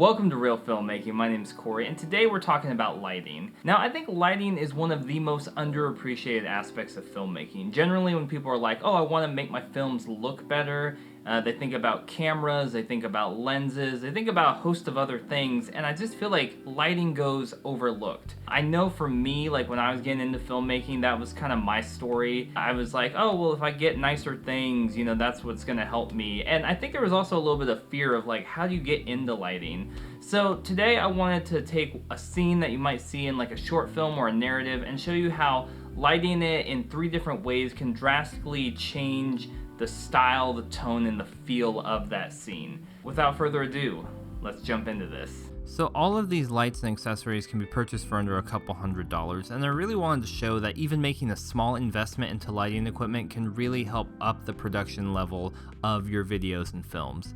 Welcome to Reel Filmmaking. My name is Corey, and today we're talking about lighting. Now, I think lighting is one of the most underappreciated aspects of filmmaking. Generally, when people are like, oh, I want to make my films look better, they think about cameras, they think about lenses, they think about a host of other things, and I just feel like lighting goes overlooked. I know for me, like when I was getting into filmmaking, that was kind of my story. I was like, oh, well, if I get nicer things, that's what's gonna help me. And I think there was also a little bit of fear of like, how do you get into lighting? So today I wanted to take a scene that you might see in like a short film or a narrative and show you how lighting it in 3 different ways can drastically change the style, the tone, and the feel of that scene. Without further ado, let's jump into this. So all of these lights and accessories can be purchased for under a couple $100s, and I really wanted to show that even making a small investment into lighting equipment can really help up the production level of your videos and films.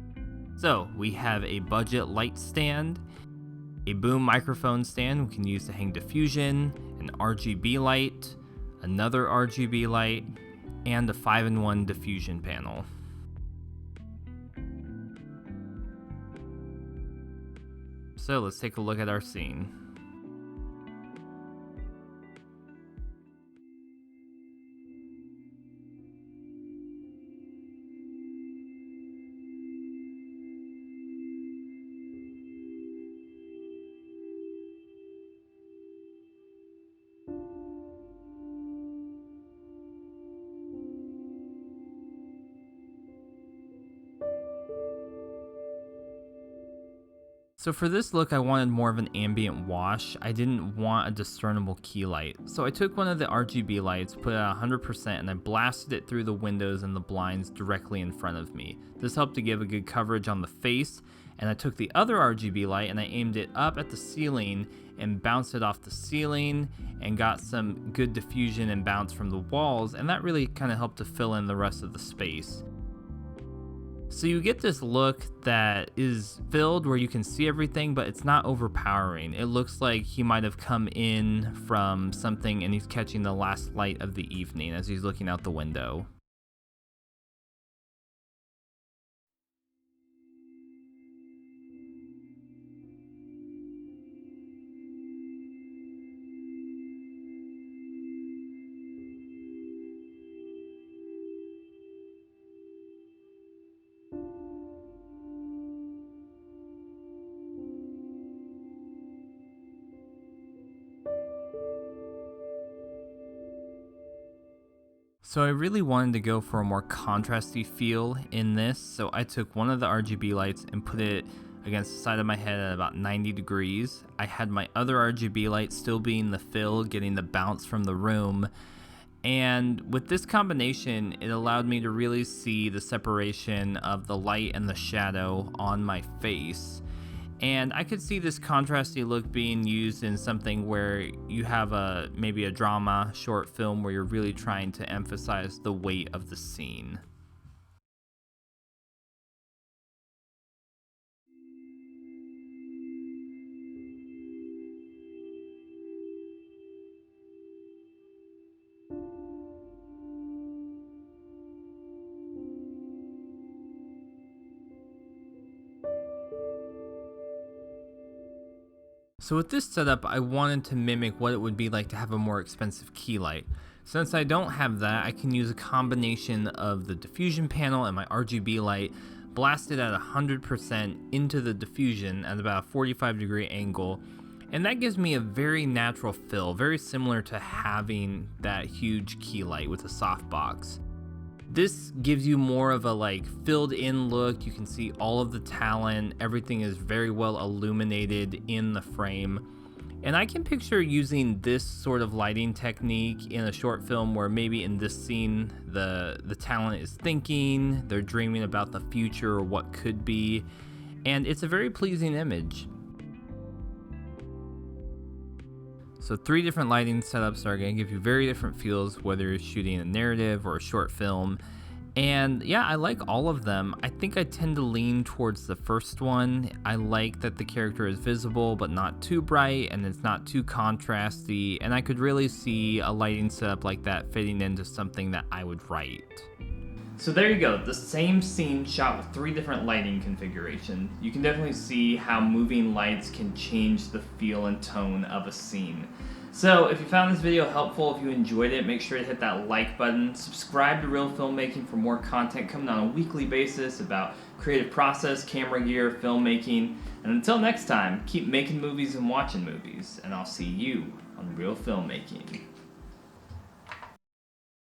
So we have a budget light stand, a boom microphone stand we can use to hang diffusion, an RGB light, another RGB light, and a 5-in-1 diffusion panel. So let's take a look at our scene. So for this look, I wanted more of an ambient wash. I didn't want a discernible key light. So I took one of the RGB lights, put it at 100%, and I blasted it through the windows and the blinds directly in front of me. This helped to give a good coverage on the face. And I took the other RGB light and I aimed it up at the ceiling and bounced it off the ceiling and got some good diffusion and bounce from the walls, and that really kind of helped to fill in the rest of the space. So you get this look that is filled where you can see everything, but it's not overpowering. It looks like he might have come in from something and he's catching the last light of the evening as he's looking out the window. So I really wanted to go for a more contrasty feel in this, so I took one of the RGB lights and put it against the side of my head at about 90 degrees. I had my other RGB light still being the fill, getting the bounce from the room. And with this combination, it allowed me to really see the separation of the light and the shadow on my face. And I could see this contrasty look being used in something where you have maybe a drama short film where you're really trying to emphasize the weight of the scene. So with this setup, I wanted to mimic what it would be like to have a more expensive key light. Since I don't have that, I can use a combination of the diffusion panel and my RGB light, blasted at 100% into the diffusion at about a 45-degree angle, and that gives me a very natural fill, very similar to having that huge key light with a softbox. This gives you more of a filled in look. You can see all of the talent. Everything is very well illuminated in the frame. And I can picture using this sort of lighting technique in a short film where maybe in this scene, the talent is thinking, they're dreaming about the future or what could be. And it's a very pleasing image. So 3 different lighting setups are going to give you very different feels, whether you're shooting a narrative or a short film. And yeah, I like all of them. I think I tend to lean towards the first one. I like that the character is visible, but not too bright, and it's not too contrasty. And I could really see a lighting setup like that fitting into something that I would write. So there you go, the same scene shot with 3 different lighting configurations. You can definitely see how moving lights can change the feel and tone of a scene. So if you found this video helpful, if you enjoyed it, make sure to hit that like button. Subscribe to Reel Filmmaking for more content coming on a weekly basis about creative process, camera gear, filmmaking. And until next time, keep making movies and watching movies. And I'll see you on Reel Filmmaking.